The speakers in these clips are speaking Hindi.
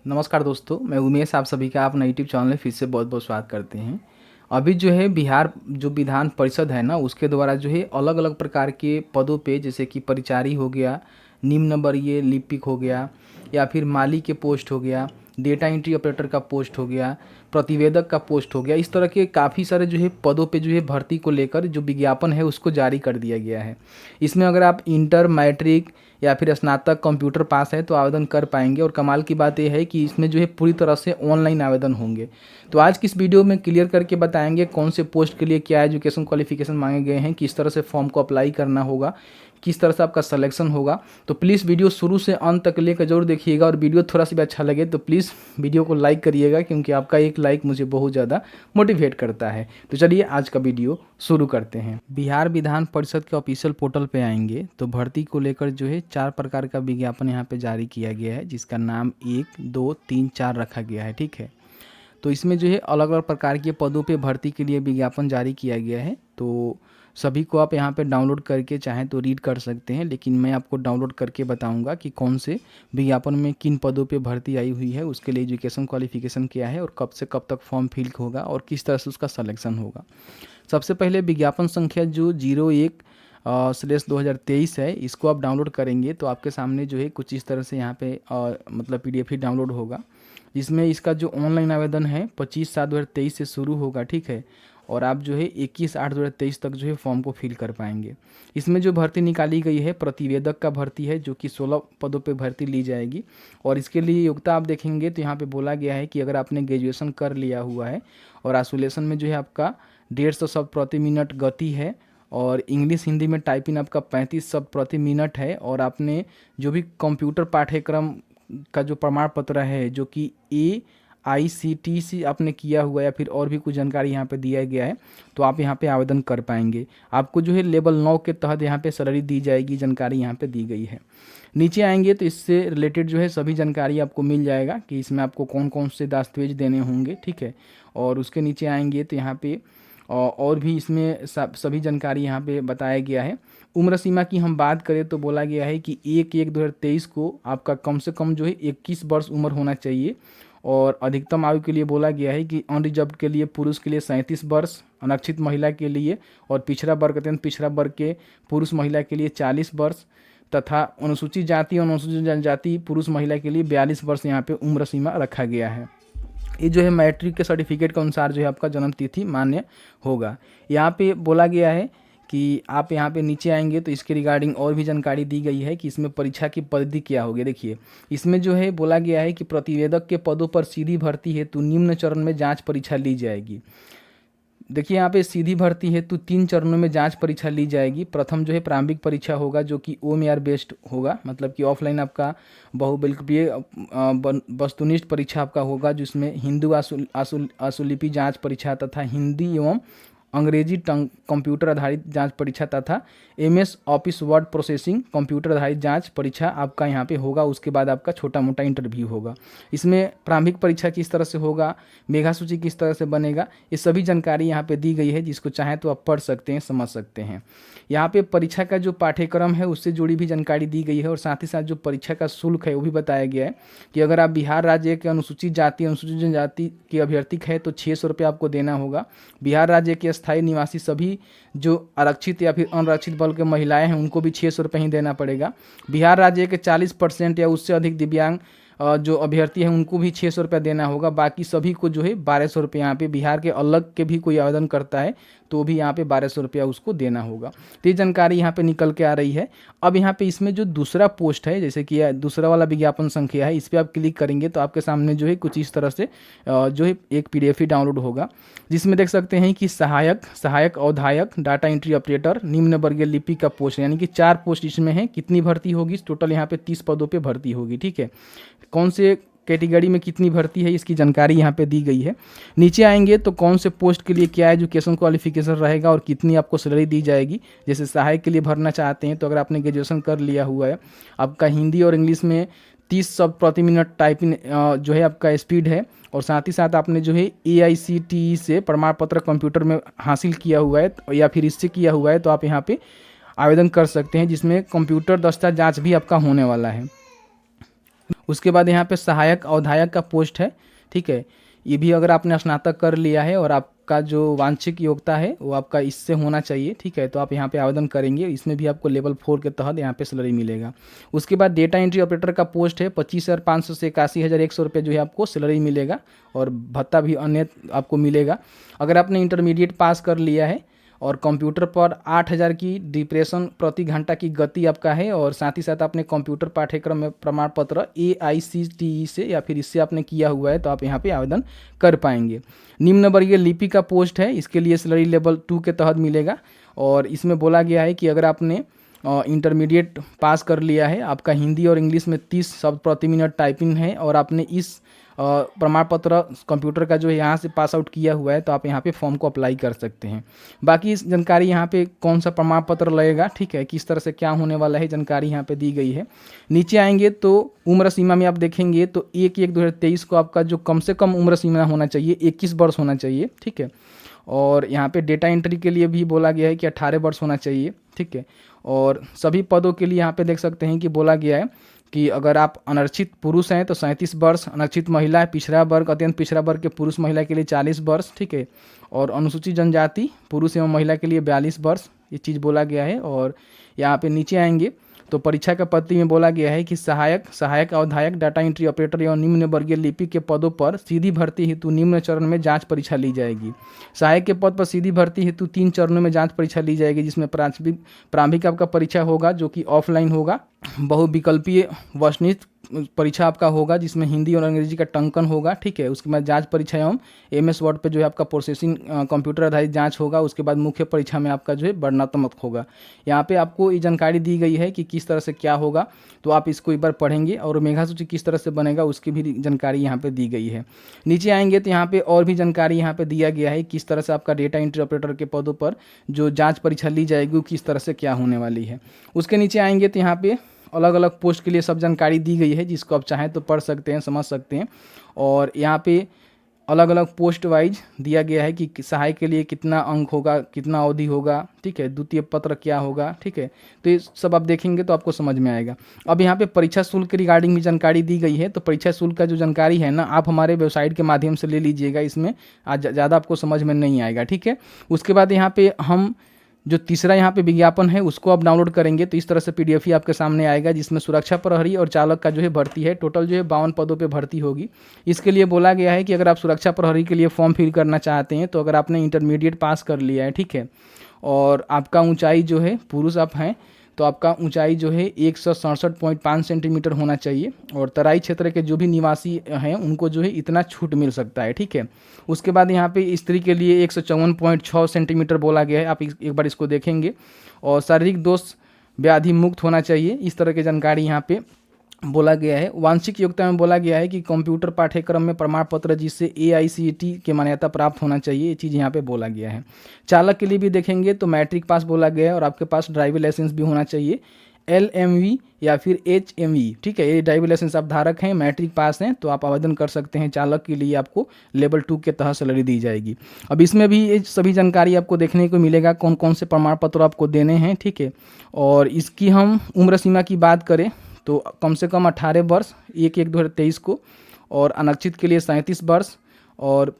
नमस्कार दोस्तों, मैं उमेश आप सभी का अपना यूट्यूब चैनल में फिर से बहुत बहुत स्वागत करते हैं। अभी जो है बिहार जो विधान परिषद है ना, उसके द्वारा जो है अलग अलग प्रकार के पदों पे, जैसे कि परिचारी हो गया, निम्न वर्गीय लिपिक हो गया, या फिर माली के पोस्ट हो गया, डेटा एंट्री ऑपरेटर का पोस्ट हो गया, प्रतिवेदक का पोस्ट हो गया। इस तरह के काफ़ी सारे जो है पदों पे जो है भर्ती को लेकर जो विज्ञापन है उसको जारी कर दिया गया है। इसमें अगर आप इंटर, मैट्रिक या फिर स्नातक कंप्यूटर पास है तो आवेदन कर पाएंगे। और कमाल की बात यह है कि इसमें जो है पूरी तरह से ऑनलाइन आवेदन होंगे। तो आज की इस वीडियो में क्लियर करके बताएंगे कौन से पोस्ट के लिए क्या एजुकेशन क्वालिफिकेशन मांगे गए हैं, किस तरह से फॉर्म को अप्लाई करना होगा, किस तरह से आपका सिलेक्शन होगा। तो प्लीज़ वीडियो शुरू से अंत तक लेकर जरूर देखिएगा। और वीडियो थोड़ा सा भी अच्छा लगे तो प्लीज़ वीडियो को लाइक करिएगा, क्योंकि आपका एक लाइक मुझे बहुत ज़्यादा मोटिवेट करता है। तो चलिए आज का वीडियो शुरू करते हैं। बिहार विधान परिषद के ऑफिशियल पोर्टल पे आएंगे तो भर्ती को लेकर जो है 4 प्रकार का विज्ञापन यहाँ पे जारी किया गया है, जिसका नाम 1, 2, 3, 4 रखा गया है। ठीक है, तो इसमें जो है अलग अलग प्रकार के पदों पे भर्ती के लिए विज्ञापन जारी किया गया है। तो सभी को आप यहाँ पे डाउनलोड करके चाहें तो रीड कर सकते हैं, लेकिन मैं आपको डाउनलोड करके बताऊंगा कि कौन से विज्ञापन में किन पदों पे भर्ती आई हुई है, उसके लिए एजुकेशन क्वालिफिकेशन क्या है और कब से कब तक फॉर्म फिल होगा और किस तरह से उसका सिलेक्शन होगा। सबसे पहले विज्ञापन संख्या जो 01/2023 है, इसको आप डाउनलोड करेंगे तो आपके सामने जो है कुछ इस तरह से यहाँ पे मतलब PDF ही डाउनलोड होगा, जिसमें इसका जो ऑनलाइन आवेदन है 25/7/2023 से शुरू होगा। ठीक है, और आप जो है 21/8/2023 तक जो है फॉर्म को फिल कर पाएंगे। इसमें जो भर्ती निकाली गई है प्रतिवेदक का भर्ती है, जो कि 16 पदों पे भर्ती ली जाएगी। और इसके लिए योग्यता आप देखेंगे तो यहाँ पे बोला गया है कि अगर आपने ग्रेजुएशन कर लिया हुआ है और आइसोलेशन में जो है आपका 150 शब्द प्रति मिनट गति है, और इंग्लिश हिंदी में टाइपिंग आपका 35 शब्द प्रति मिनट है, और आपने जो भी कंप्यूटर पाठ्यक्रम का जो प्रमाण पत्र है जो कि AICTE आपने किया हुआ है, या फिर और भी कुछ जानकारी यहाँ पे दिया गया है, तो आप यहाँ पे आवेदन कर पाएंगे। आपको जो है लेवल 9 के तहत यहाँ पे सैलरी दी जाएगी, जानकारी यहाँ पे दी गई है। नीचे आएंगे तो इससे रिलेटेड जो है सभी जानकारी आपको मिल जाएगा कि इसमें आपको कौन कौन से दस्तावेज देने होंगे। ठीक है, और उसके नीचे आएंगे तो यहाँ पे और भी इसमें सभी जानकारी यहाँ पे बताया गया है। उम्र सीमा की हम बात करें तो बोला गया है कि 1/1/2023 को आपका कम से कम जो है 21 वर्ष उम्र होना चाहिए। और अधिकतम आयु के लिए बोला गया है कि अनरिजर्व्ड के लिए पुरुष के लिए 37 वर्ष, अनक्षित महिला के लिए और पिछड़ा वर्ग अत्यंत पिछड़ा वर्ग के पुरुष महिला के लिए 40 वर्ष, तथा अनुसूचित जाति और अनुसूचित जनजाति पुरुष महिला के लिए 42 वर्ष यहाँ पे उम्र सीमा रखा गया है। ये जो है मैट्रिक के सर्टिफिकेट के अनुसार जो है आपका जन्म तिथि मान्य होगा। यहाँ पे बोला गया है कि आप यहाँ पे नीचे आएंगे तो इसके रिगार्डिंग और भी जानकारी दी गई है कि इसमें परीक्षा की पद्धति क्या होगी। देखिए, इसमें जो है बोला गया है कि प्रतिवेदक के पदों पर सीधी भर्ती हेतु निम्न चरण में जांच परीक्षा ली जाएगी। देखिए, यहाँ पे सीधी भर्ती हेतु 3 चरणों में जांच परीक्षा ली जाएगी। प्रथम जो है प्रारंभिक परीक्षा होगा, जो कि OMR बेस्ड होगा, मतलब कि ऑफलाइन आपका बहुविकल्पीय वस्तुनिष्ठ परीक्षा आपका होगा, जिसमें हिंदू आशुलिपि जांच परीक्षा तथा हिंदी एवं अंग्रेजी कंप्यूटर आधारित जांच परीक्षा तथा MS office word processing computer आधारित जांच परीक्षा आपका यहाँ पे होगा। उसके बाद आपका छोटा मोटा इंटरव्यू होगा। इसमें प्रारंभिक परीक्षा किस तरह से होगा, मेधा सूची किस तरह से बनेगा, ये सभी जानकारी यहाँ पे दी गई है, जिसको चाहें तो आप पढ़ सकते हैं, समझ सकते हैं। यहाँ पे परीक्षा का जो पाठ्यक्रम है उससे जुड़ी भी जानकारी दी गई है, और साथ ही साथ जो परीक्षा का शुल्क है वो भी बताया गया है कि अगर आप बिहार राज्य के अनुसूचित जाति अनुसूचित जनजाति के अभ्यर्थी है तो 600 रुपये आपको देना होगा। बिहार राज्य के स्थायी निवासी सभी जो आरक्षित या फिर अनारक्षित वर्ग के महिलाएं हैं उनको भी 600 रुपये ही देना पड़ेगा। बिहार राज्य के 40% या उससे अधिक दिव्यांग जो अभ्यर्थी हैं उनको भी 600 रुपये देना होगा। बाकी सभी को जो है 1200 रुपये, यहाँ पे बिहार के अलग के भी कोई आवेदन करता है तो भी यहाँ पे 1200 रुपया उसको देना होगा। तो ये जानकारी यहाँ पे निकल के आ रही है। अब यहाँ पे इसमें जो दूसरा पोस्ट है, जैसे कि दूसरा वाला विज्ञापन संख्या है, इस पर आप क्लिक करेंगे तो आपके सामने जो है कुछ इस तरह से जो है एक PDF ही डाउनलोड होगा, जिसमें देख सकते हैं कि सहायक अवधायक, डाटा एंट्री ऑपरेटर, निम्न वर्गीय लिपि का पोस्ट, यानी कि 4 पोस्ट इसमें है। कितनी भर्ती होगी, टोटल यहाँ पे 30 पदों पे भर्ती होगी। ठीक है, कौन से कैटेगरी में कितनी भर्ती है इसकी जानकारी यहाँ पे दी गई है। नीचे आएंगे तो कौन से पोस्ट के लिए क्या एजुकेशन क्वालिफिकेशन रहेगा और कितनी आपको सैलरी दी जाएगी। जैसे सहायक के लिए भरना चाहते हैं तो अगर आपने ग्रेजुएशन कर लिया हुआ है, आपका हिंदी और इंग्लिश में 30 शब्द प्रति मिनट टाइपिंग जो है आपका स्पीड है, और साथ ही साथ आपने जो है AICTE से प्रमाण पत्र कंप्यूटर में हासिल किया हुआ है या फिर इससे किया हुआ है, तो आप यहाँ पे आवेदन कर सकते हैं, जिसमें कंप्यूटर दस्ता जाँच भी आपका होने वाला है। उसके बाद यहाँ पे सहायक अवधायक का पोस्ट है, ठीक है। ये भी अगर आपने स्नातक कर लिया है और आपका जो वांछित योग्यता है वो आपका इससे होना चाहिए, ठीक है, तो आप यहाँ पे आवेदन करेंगे। इसमें भी आपको लेवल 4 के तहत यहाँ पे सैलरी मिलेगा। उसके बाद डेटा एंट्री ऑपरेटर का पोस्ट है, 25,500 से 81,100 रुपये जो है आपको सैलरी मिलेगा और भत्ता भी अन्य आपको मिलेगा। अगर आपने इंटरमीडिएट पास कर लिया है और कंप्यूटर पर 8,000 की डिप्रेशन प्रति घंटा की गति आपका है और साथ ही साथ आपने कंप्यूटर पाठ्यक्रम में प्रमाण पत्र AICTE से या फिर इससे आपने किया हुआ है तो आप यहाँ पे आवेदन कर पाएंगे। निम्न वर्गीय लिपि का पोस्ट है, इसके लिए सैलरी लेवल 2 के तहत मिलेगा और इसमें बोला गया है कि अगर आपने इंटरमीडिएट पास कर लिया है, आपका हिंदी और इंग्लिश में 30 शब्द प्रति मिनट टाइपिंग है और आपने इस प्रमाण पत्र कंप्यूटर का जो है यहाँ से पास आउट किया हुआ है तो आप यहाँ पे फॉर्म को अप्लाई कर सकते हैं। बाकी इस जानकारी यहाँ पे कौन सा प्रमाण पत्र लगेगा, ठीक है, किस तरह से क्या होने वाला है जानकारी यहाँ पे दी गई है। नीचे आएंगे तो उम्र सीमा में आप देखेंगे तो 1/1/2023 को आपका जो कम से कम उम्र सीमा होना चाहिए 21 वर्ष होना चाहिए, ठीक है। और यहाँ पे डेटा एंट्री के लिए भी बोला गया है कि 18 वर्ष होना चाहिए, ठीक है। और सभी पदों के लिए यहाँ पे देख सकते हैं कि बोला गया है कि अगर आप अनर्क्षित पुरुष हैं तो 37 वर्ष, अनर्क्षित महिला है, पिछड़ा वर्ग, अत्यंत पिछड़ा वर्ग के पुरुष महिला के लिए 40 वर्ष, ठीक है। और अनुसूचित जनजाति पुरुष एवं महिला के लिए 42 वर्ष, ये चीज़ बोला गया है। और यहाँ पे नीचे आएंगे तो परीक्षा का पत्र में बोला गया है कि सहायक अवधायक, डाटा एंट्री ऑपरेटर एवं निम्न वर्गीय लिपि के पदों पर सीधी भर्ती हेतु निम्न चरण में जांच परीक्षा ली जाएगी। सहायक के पद पर सीधी भर्ती हेतु 3 चरणों में जांच परीक्षा ली जाएगी, जिसमें प्रारंभिक आपका परीक्षा होगा जो कि ऑफलाइन होगा, बहुविकल्पीय वस्तुनिष्ठ परीक्षा आपका होगा जिसमें हिंदी और अंग्रेजी का टंकन होगा, ठीक है। उसके बाद जांच परीक्षा एवं MS वर्ड पे जो है आपका प्रोसेसिंग कंप्यूटर आधारित जांच होगा। उसके बाद मुख्य परीक्षा में आपका जो है वर्णनात्मक होगा। यहाँ पे आपको ये जानकारी दी गई है कि किस तरह से क्या होगा, तो आप इसको एक बार पढ़ेंगे और मेधा सूची किस तरह से बनेगा उसकी भी जानकारी यहाँ पे दी गई है। नीचे आएंगे तो यहाँ पे और भी जानकारी यहाँ पे दिया गया है किस तरह से आपका डेटा एंट्री ऑपरेटर के पदों पर जो जाँच परीक्षा ली जाएगी किस तरह से क्या होने वाली है। उसके नीचे आएंगे तो यहाँ पे अलग अलग पोस्ट के लिए सब जानकारी दी गई है, जिसको आप चाहें तो पढ़ सकते हैं, समझ सकते हैं। और यहाँ पे अलग अलग पोस्ट वाइज दिया गया है कि सहायक के लिए कितना अंक होगा, कितना अवधि होगा, ठीक है, द्वितीय पत्र क्या होगा, ठीक है। तो ये सब आप देखेंगे तो आपको समझ में आएगा। अब यहाँ पे परीक्षा शुल्क के रिगार्डिंग भी जानकारी दी गई है। तो परीक्षा शुल्क का जो जानकारी है ना, आप हमारे वेबसाइट के माध्यम से ले लीजिएगा, इसमें आज ज़्यादा आपको समझ में नहीं आएगा, ठीक है। उसके बाद यहाँ पे हम जो तीसरा यहाँ पे विज्ञापन है उसको आप डाउनलोड करेंगे तो इस तरह से PDF ही आपके सामने आएगा, जिसमें सुरक्षा प्रहरी और चालक का जो है भर्ती है। टोटल जो है 52 पदों पे भर्ती होगी। इसके लिए बोला गया है कि अगर आप सुरक्षा प्रहरी के लिए फॉर्म फिल करना चाहते हैं तो अगर आपने इंटरमीडिएट पास कर लिया है, ठीक है, और आपका ऊंचाई जो है, पुरुष आप हैं तो आपका ऊंचाई जो है 167.5 सेंटीमीटर होना चाहिए और तराई क्षेत्र के जो भी निवासी हैं उनको जो है इतना छूट मिल सकता है, ठीक है। उसके बाद यहाँ पे स्त्री के लिए 154.6 सेंटीमीटर बोला गया है, आप एक बार इसको देखेंगे। और शारीरिक दोष व्याधि मुक्त होना चाहिए, इस तरह की जानकारी यहाँ पे बोला गया है। वांछिक योग्यता में बोला गया है कि कंप्यूटर पाठ्यक्रम में प्रमाण पत्र जिससे AICTE के मान्यता प्राप्त होना चाहिए, ये चीज़ यहाँ पे बोला गया है। चालक के लिए भी देखेंगे तो मैट्रिक पास बोला गया है और आपके पास ड्राइविंग लाइसेंस भी होना चाहिए, LMV या फिर HMV, ठीक है। ये ड्राइविंग लाइसेंस आप धारक हैं, मैट्रिक पास हैं तो आप आवेदन कर सकते हैं। चालक के लिए आपको लेवल 2 के तहत सैलरी दी जाएगी। अब इसमें भी ये सभी जानकारी आपको देखने को मिलेगा, कौन कौन से प्रमाण पत्र आपको देने हैं, ठीक है। और इसकी हम उम्र सीमा की बात करें तो कम से कम 18 वर्ष 1/1/2023 को, और अनक्षित के लिए 37 वर्ष, और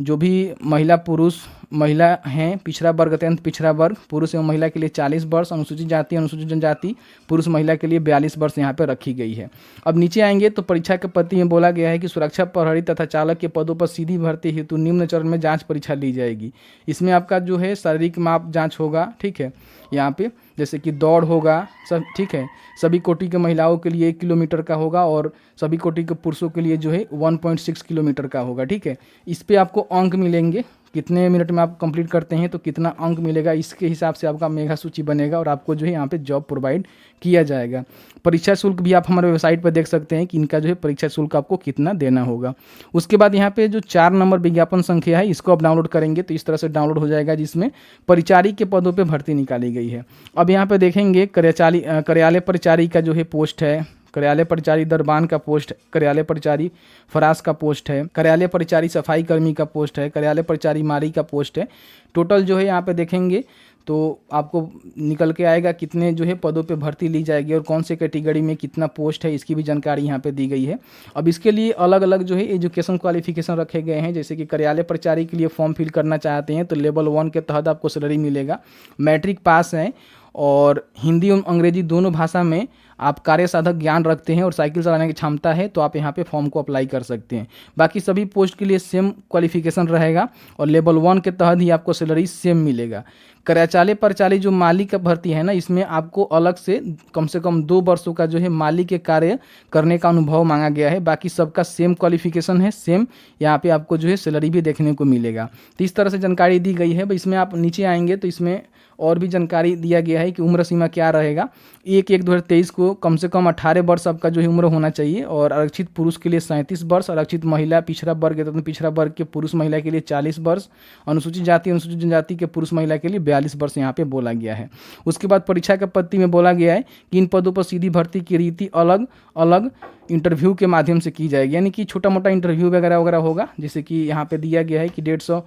जो भी महिला हैं, पिछड़ा वर्ग, अत्यंत पिछड़ा वर्ग, पुरुष एवं महिला के लिए 40 वर्ष, अनुसूचित जाति, अनुसूचित जनजाति, पुरुष महिला के लिए 42 वर्ष यहाँ पर रखी गई है। अब नीचे आएंगे तो परीक्षा के पत्र में बोला गया है कि सुरक्षा प्रहरी तथा चालक के पदों पर सीधी भर्ती हेतु निम्न चरण में जांच परीक्षा ली जाएगी। इसमें आपका जो है शारीरिक माप जाँच होगा, ठीक है, यहाँ पे जैसे कि दौड़ होगा सब, ठीक है। सभी कोटि के महिलाओं के लिए 1 किलोमीटर का होगा और सभी कोटि के पुरुषों के लिए जो है 1.6 किलोमीटर का होगा, ठीक है। इस पे आपको अंक मिलेंगे, कितने मिनट में आप कंप्लीट करते हैं तो कितना अंक मिलेगा, इसके हिसाब से आपका मेगा सूची बनेगा और आपको जो है यहाँ पे जॉब प्रोवाइड किया जाएगा। परीक्षा शुल्क भी आप हमारे वेबसाइट पर देख सकते हैं कि इनका जो है परीक्षा शुल्क आपको कितना देना होगा। उसके बाद यहाँ पे जो 4 नंबर विज्ञापन संख्या है इसको आप डाउनलोड करेंगे तो इस तरह से डाउनलोड हो जाएगा, जिसमें परिचारी के पदों पर भर्ती निकाली गई है। अब यहाँ पे देखेंगे कार्यालय परिचारी का जो है पोस्ट है, कार्यालय परिचारी दरबान का पोस्ट, कार्यालय परिचारी फरास का पोस्ट है, कार्यालय परिचारी सफाई कर्मी का पोस्ट है, कार्यालय परिचारी मारी का पोस्ट है। टोटल जो है यहाँ पे देखेंगे तो आपको निकल के आएगा कितने जो है पदों पे भर्ती ली जाएगी और कौन से कैटेगरी में कितना पोस्ट है, इसकी भी जानकारी यहाँ पे दी गई है। अब इसके लिए अलग अलग जो है एजुकेशन क्वालिफिकेशन रखे गए हैं। जैसे कि कार्यालय प्रचारी के लिए फॉर्म फिल करना चाहते हैं तो लेवल 1 के तहत आपको सैलरी मिलेगा। मैट्रिक पास है और हिंदी एवं अंग्रेजी दोनों भाषा में आप कार्य साधक ज्ञान रखते हैं और साइकिल चलाने की क्षमता है तो आप यहाँ पे फॉर्म को अप्लाई कर सकते हैं। बाकी सभी पोस्ट के लिए सेम क्वालिफिकेशन रहेगा और लेवल 1 के तहत ही आपको सैलरी सेम मिलेगा। कार्यालय परिचारी जो माली का भर्ती है ना, इसमें आपको अलग से कम 2 वर्षों का जो है माली के कार्य करने का अनुभव मांगा गया है। बाकी सबका सेम क्वालिफिकेशन है, सेम यहाँ पे आपको जो है सैलरी भी देखने को मिलेगा। तो इस तरह से जानकारी दी गई है। इसमें आप नीचे आएंगे तो इसमें और भी जानकारी दिया गया है कि उम्र सीमा क्या रहेगा। 1/1/2023 को कम से कम 18 वर्ष आपका जो है उम्र होना चाहिए और आरक्षित पुरुष के लिए 37 वर्ष, आरक्षित महिला पिछड़ा वर्ग है तो पिछड़ा वर्ग के पुरुष महिला के लिए 40 वर्ष, अनुसूचित जाति अनुसूचित जनजाति के पुरुष महिला के लिए 42 वर्ष यहाँ पे बोला गया है। उसके बाद परीक्षा के पत्ती में बोला गया है कि इन पदों पर सीधी भर्ती की रीति अलग अलग इंटरव्यू के माध्यम से की जाएगी, यानी कि छोटा मोटा इंटरव्यू वगैरह वगैरह होगा। जैसे कि यहाँ पे दिया गया है कि 150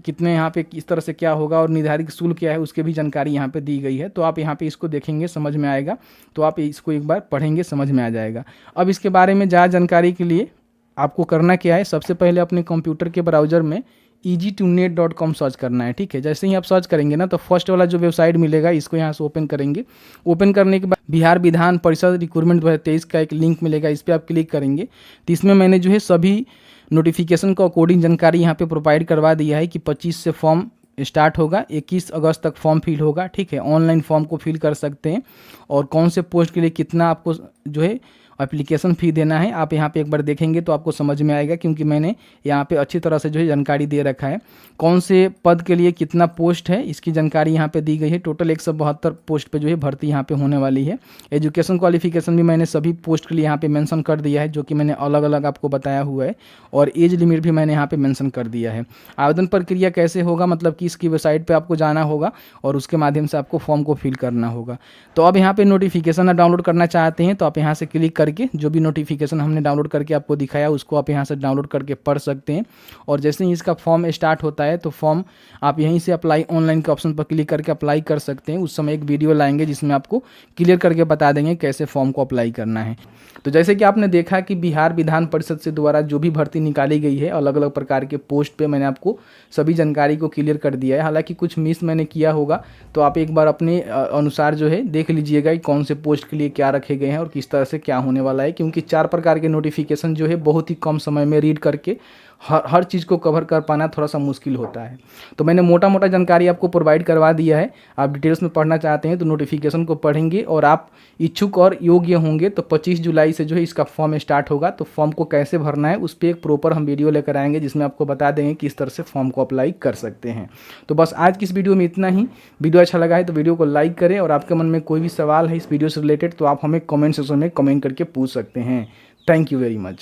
कितने यहाँ पे किस तरह से क्या होगा और निर्धारित शुल्क क्या है, उसके भी जानकारी यहाँ पे दी गई है। तो आप यहाँ पे इसको देखेंगे, समझ में आएगा, तो आप इसको एक बार पढ़ेंगे, समझ में आ जाएगा। अब इसके बारे में ज़्यादा जानकारी के लिए आपको करना क्या है, सबसे पहले अपने कंप्यूटर के ब्राउज़र में easy2net.com सर्च करना है। ठीक है, जैसे ही आप सर्च करेंगे ना तो फर्स्ट वाला जो वेबसाइट मिलेगा इसको यहाँ से ओपन करेंगे। ओपन करने के बाद बिहार विधान परिषद रिक्रूटमेंट 2023 का एक लिंक मिलेगा, इस पर आप क्लिक करेंगे तो इसमें मैंने जो है सभी नोटिफिकेशन को अकॉर्डिंग जानकारी यहाँ पे प्रोवाइड करवा दिया है कि 25 से फॉर्म स्टार्ट होगा, 21 अगस्त तक फॉर्म फिल होगा। ठीक है, ऑनलाइन फॉर्म को फिल कर सकते हैं और कौन से पोस्ट के लिए कितना आपको जो है एप्लीकेशन फ़ी देना है आप यहाँ पे एक बार देखेंगे तो आपको समझ में आएगा, क्योंकि मैंने यहाँ पे अच्छी तरह से जो है जानकारी दे रखा है। कौन से पद के लिए कितना पोस्ट है इसकी जानकारी यहाँ पे दी गई है। टोटल 172 पोस्ट पे जो है भर्ती यहाँ पे होने वाली है। एजुकेशन क्वालिफिकेशन भी मैंने सभी पोस्ट के लिए यहाँ पे मेंशन कर दिया है, जो कि मैंने अलग अलग आपको बताया हुआ है, और एज लिमिट भी मैंने यहाँ पे मेंशन कर दिया है। आवेदन प्रक्रिया कैसे होगा, मतलब कि इसकी वेबसाइट पर आपको जाना होगा और उसके माध्यम से आपको फॉर्म को फिल करना होगा। तो अब यहाँ पे नोटिफिकेशन डाउनलोड करना चाहते हैं तो आप यहाँ से क्लिक करके जो भी नोटिफिकेशन हमने डाउनलोड करके आपको दिखाया उसको आप यहाँ से डाउनलोड करके पढ़ सकते हैं। और जैसे ही इसका फॉर्म स्टार्ट होता है तो फॉर्म आप यहीं से अप्लाई ऑनलाइन के ऑप्शन पर क्लिक करके अप्लाई कर सकते हैं। उस समय एक वीडियो लाएंगे जिसमें आपको क्लियर करके बता देंगे कैसे फॉर्म को अप्लाई करना है। तो जैसे कि आपने देखा कि बिहार विधान परिषद से द्वारा जो भी भर्ती निकाली गई है अलग अलग प्रकार के पोस्ट पे मैंने आपको सभी जानकारी को क्लियर कर दिया है। हालांकि कुछ मिस मैंने किया होगा तो आप एक बार अपने अनुसार जो है देख लीजिएगा कि कौन से पोस्ट के लिए क्या रखे गए हैं और किस तरह से क्या होने वाला है, क्योंकि 4 प्रकार के नोटिफिकेशन जो है बहुत ही कम समय में रीड करके हर चीज़ को कवर कर पाना थोड़ा सा मुश्किल होता है। तो मैंने मोटा मोटा जानकारी आपको प्रोवाइड करवा दिया है। आप डिटेल्स में पढ़ना चाहते हैं तो नोटिफिकेशन को पढ़ेंगे और आप इच्छुक और योग्य होंगे तो 25 जुलाई से जो है इसका फॉर्म स्टार्ट होगा। तो फॉर्म को कैसे भरना है उस पर एक प्रॉपर हम वीडियो लेकर आएंगे जिसमें आपको बता देंगे किस तरह से फॉर्म को अप्लाई कर सकते हैं। तो बस आज की इस वीडियो में इतना ही। वीडियो अच्छा लगा है तो वीडियो को लाइक करें और आपके मन में कोई भी सवाल है इस वीडियो से रिलेटेड तो आप हमें कमेंट सेक्शन में कमेंट करके पूछ सकते हैं। Thank you very much.